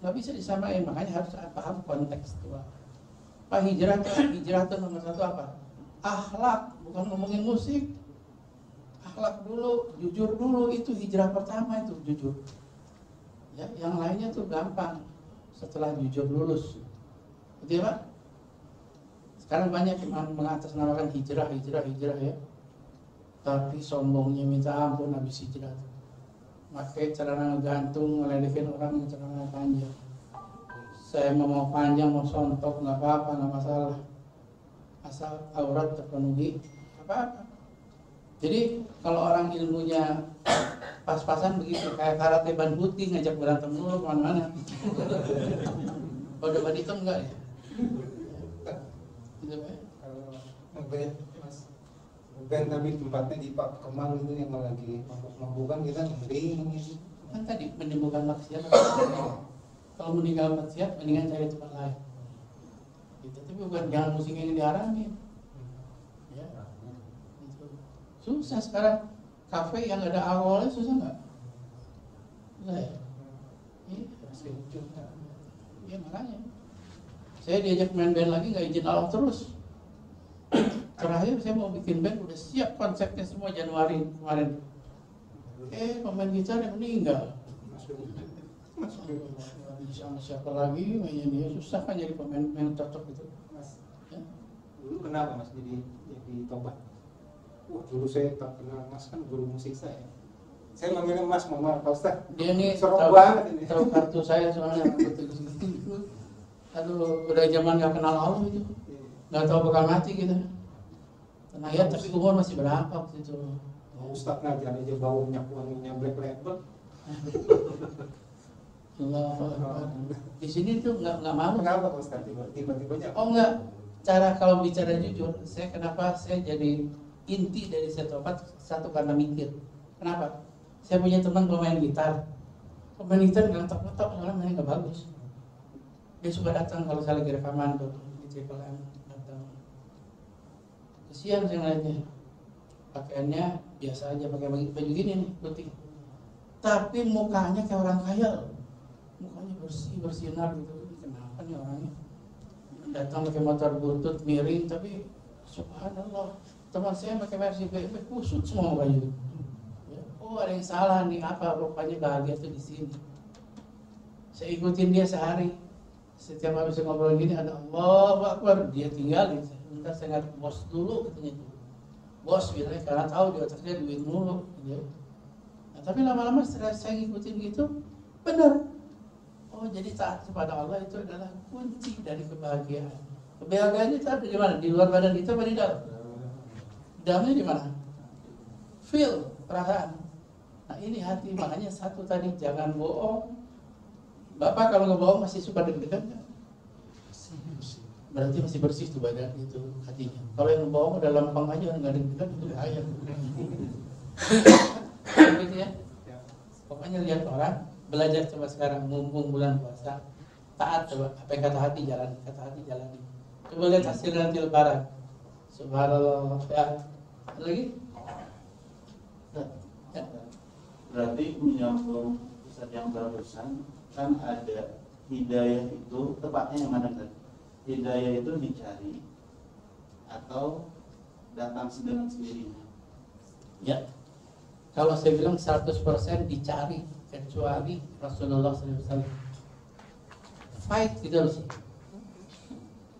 nggak bisa disamain. Makanya harus paham konteks itu. Pak hijrah itu nomor satu apa? akhlak, bukan ngomongin musik. Akhlak dulu, jujur dulu, itu hijrah pertama itu jujur. Ya, yang lainnya tuh gampang setelah jujur lulus. Betul ya Pak? Sekarang banyak yang mengatasnamakan hijrah ya. Tapi sombongnya minta ampun habis hijrah. Pakai celana gantung, ngeledekin orang yang celana panjang. Saya mau panjang, mau sontok, nggak apa-apa, nggak masalah. Asal aurat terpenuhi, apa-apa. Jadi kalau orang ilmunya pas-pasan begitu, kayak karate ban putih ngajak berantem dulu kemana-mana. Kalau debat itu enggak ya? Gitu Pak. Kalau ngeband Mas, ngeband tapi tempatnya di Pak Kemal itu yang lagi mabuk-mabukan kita mending gitu. Kan tadi menimbulkan maksiat. Kalau meninggal maksiat, mendingan cari tempat lain. Gitu. Tapi bukan jangan musik ini diharamkan. Ya. Gitu. Susah sekarang. Kafe yang ada alkoholnya susah nggak? Susah ya? Iya makanya. Saya diajak main band lagi nggak izin Allah terus. Terakhir saya mau bikin band udah siap konsepnya semua Januari kemarin. Pemain gitar yang meninggal. Sama siapa lagi mainnya dia, susah kan jadi pemain yang cocok gitu. Mas, Ya. dulu kenapa Mas jadi tobat? Wah dulu saya tak kenal Mas, kan guru musik saya. Saya manggilnya Mas, Mama, Pak Ustaz. Dia nih Serem banget ini. tahu kartu saya soalnya betul. Aduh, udah zaman nggak kenal Allah itu, nggak tahu bakal mati gitu. Tenang ya, tapi umur masih berapa waktu itu? Ustaz ngajar aja bau minyak wanginya Black Label. Allah, di sini tuh nggak mau. Kenapa Pak Ustaz tiba-tiba? Oh enggak, cara kalau bicara jujur, kenapa saya jadi inti dari setopat satu karena mikir. Kenapa? Saya punya teman pemain gitar nggak ngetok soalnya mainnya nggak bagus. Dia suka datang kalau saya lagi rekaman tuh di Triple M datang. Kesian saya ngeliatnya, pakaiannya biasa aja, pakai baju gini nih putih. Tapi mukanya kayak orang kaya loh. Mukanya bersih bersinar gitu. Kenapa nih orangnya? Datang pakai motor butut miring, tapi subhanallah teman saya pakai versi BMW kusut semua mukanya gitu. Ya, oh ada yang salah nih, apa rupanya bahagia tuh di sini. Saya ikutin dia sehari. Setiap habis ngobrol gini ada Allahu Akbar, dia tinggalin. Bentar saya ngadep bos dulu katanya. Bos bilangnya karena tahu di otaknya duit mulu gitu. Nah, tapi lama-lama setelah saya ngikutin gitu, benar. Oh jadi taat kepada Allah itu adalah kunci dari kebahagiaan. Kebahagiaan itu ada di mana? Di luar badan kita apa di dalam? Dalamnya di mana? Feel, perasaan. Nah ini hati, makanya satu tadi jangan bohong. Bapak kalau nggak bohong masih suka deg-degan nggak? Berarti masih bersih tuh badan itu hatinya. Kalau yang bohong udah lempeng aja nggak deg-degan itu bahaya. Gitu ya. Pokoknya lihat orang, belajar coba sekarang mumpung bulan puasa, taat coba apa yang kata hati jalani. Coba lihat hasil nanti lebaran. Subhanallah. Ya. Lagi? Ya. Berarti menyambung Ustaz yang barusan, kan ada hidayah itu tepatnya yang mana kan? Hidayah itu dicari atau datang dengan sendirinya? Ya. Kalau saya bilang 100% dicari, kecuali Rasulullah SAW. Fight gitu loh sih.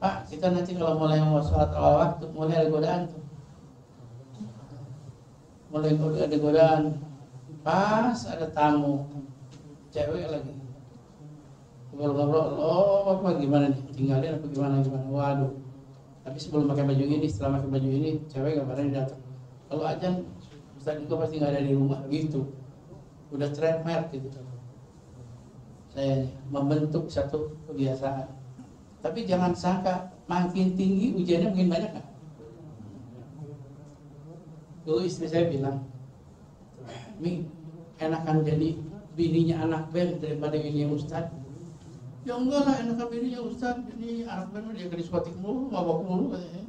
Pak, kita nanti kalau mulai mau sholat awal waktu, mulai ada godaan tuh. Mulai ada godaan. Pas ada tamu, cewek lagi. Ngobrol-ngobrol, oh apa gimana nih, tinggalin apa gimana, waduh. Tapi sebelum pakai baju ini, setelah pakai baju ini, cewek gak berani datang. Kalau ajan, Ustaz juga pasti gak ada di rumah, gitu. Udah trademark gitu. Saya membentuk satu kebiasaan. Tapi jangan sangka makin tinggi ujiannya makin banyak kan? Dulu istri saya bilang, Mi, enakan jadi bininya anak band daripada bininya Ustaz. Ya enggak lah, enakan bininya Ustaz. Ini anak band dia ke diskotik mulu, mabok mulu katanya.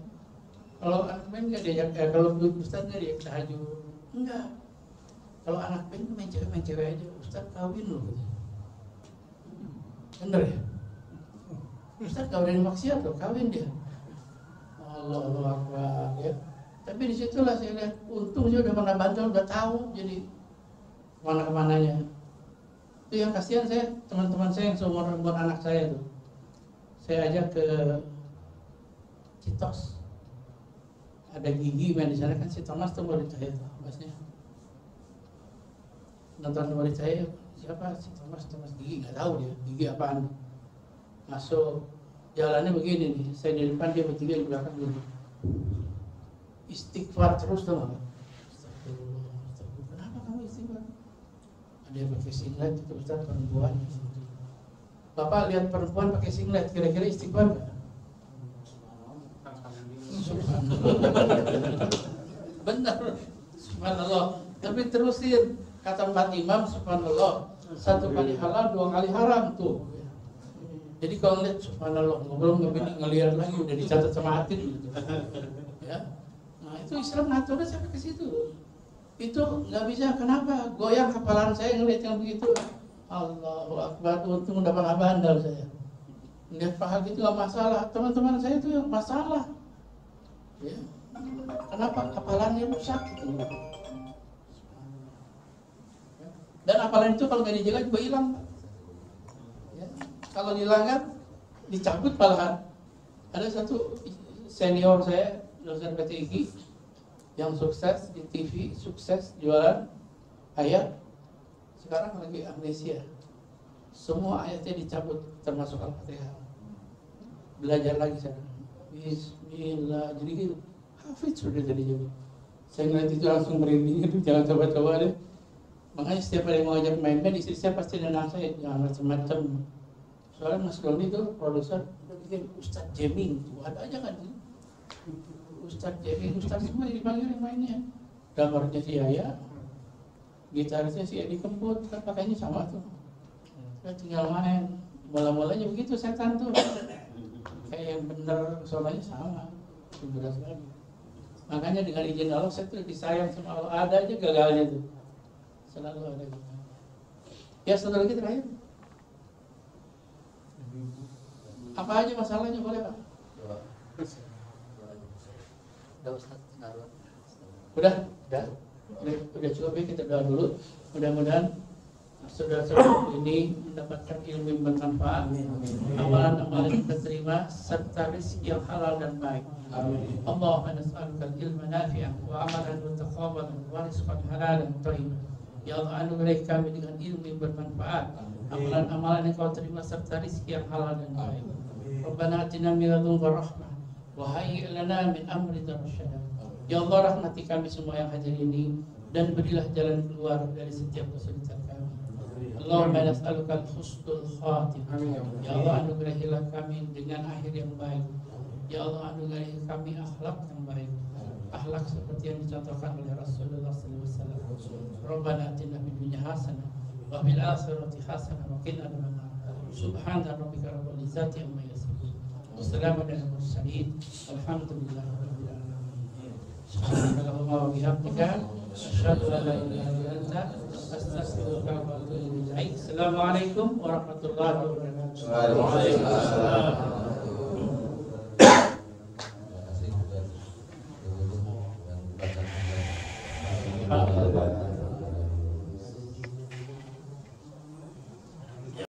Kalau anak band nggak diajak, kalau Ustaz nggak diajak tahajud. Enggak. Kalau anak band main cewek aja, Ustaz kawin loh. Bener ya? Ustaz kawin maksiat loh, kawin dia. Allahu Akbar ya. Tapi disitulah saya lihat, untung saya udah pernah bantu, udah tahu jadi kemana-kemananya. Itu yang kasihan saya, teman-teman saya yang seumur anak saya tuh. Saya ajak ke Citos. Ada Gigi main di sana kan, si Thomas tuh murid saya tuh, masnya. Nonton murid saya, siapa si Thomas Gigi, nggak tahu dia, Gigi apaan. Masuk, jalannya begini nih, saya di depan, dia bertiga di belakang dulu. Istighfar terus tuh nggak? Kenapa kamu istighfar? Ada yang pakai singlet itu Ustaz, perempuan. Bapak lihat perempuan pakai singlet, kira-kira istighfar nggak? Benar, subhanallah. Tapi terusin, kata Mbak Imam, subhanallah, 1 kali halal, 2 kali haram tuh. Jadi kalau lihat subhanallah, belum ngelihat lagi udah dicatat sama hati gitu. Ya. Nah, itu Islam ngaturnya sampai ke situ. Itu nggak bisa, kenapa? Goyang hafalan saya ngelihat yang begitu. Allahu Akbar, untung udah pernah bandel saya. Lihat pahal gitu nggak masalah. Teman-teman saya itu yang masalah. Ya. Kenapa? Hafalannya rusak gitu. Dan hafalan itu kalau nggak dijaga juga hilang. Ya. Kalau dilanggar, dicabut malahan. Ada satu senior saya, dosen PTIG, yang sukses di TV, sukses jualan ayat. Sekarang lagi amnesia. Semua ayatnya dicabut, termasuk Al-Fatihah. Belajar lagi saya. Bismillah, jadi gitu. Hafidz sudah jadi juga. Saya ngeliat itu langsung merinding, itu jangan coba-coba deh. Makanya setiap kali mau ajak main band, istri saya pasti nendang saya, jangan macam-macam. Soalnya Mas Doni itu produser, udah bikin Ustadz Jamming, ada aja kan? Ustadz Jamming, Ustadz semua dipanggil yang mainnya. Gambarnya si Yaya, gitarisnya si Edi Kemput, kan pakainya sama tuh. Saya tinggal main, mula-mulanya begitu setan tuh. Kayak yang bener, soalnya sama, beras lagi. Makanya dengan izin Allah saya tuh disayang sama Allah, ada aja gagalnya tuh. Selalu ada gitu. Ya satu lagi terakhir. Apa aja masalahnya boleh Pak? Udah Ustaz, Udah cukup ya, kita doa dulu. Mudah-mudahan saudara-saudara ini mendapatkan ilmu yang bermanfaat, amalan-amalan yang diterima, serta rezeki yang halal dan baik. Allahumma nas'aluka ilman nafi'an wa amalan mutaqabbalan wa rizqan halalan thayyiban. Ya Allah, anugerah kami dengan ilmu yang bermanfaat, amalan-amalan yang kau terima, serta rezeki yang halal dan baik. Rabbana atina min ladunka rahmah wa hayyi' lana min amrina rasyada. Ya Allah, rahmati kami semua yang hadir ini dan berilah jalan keluar dari setiap kesulitan kami. Allahumma nas'aluka husnul khatimah. Ya Allah, anugerahilah kami dengan akhir yang baik. Ya Allah, anugerahi kami akhlak yang baik, akhlak seperti yang dicontohkan oleh Rasulullah SAW. Rabbana atina fid dunya hasanah wa fil akhirati hasanah wa qina adzabannar. Subhana rabbika rabbil izzati amma yasifun. Wassalamu ala mursalin. Alhamdulillahi rabbil alamin. Subhanallahumma wa bihamdika asyhadu an la ilaha illa anta astaghfiruka wa atubu ilaik. Assalamualaikum warahmatullahi wabarakatuh. Waalaikumsalam.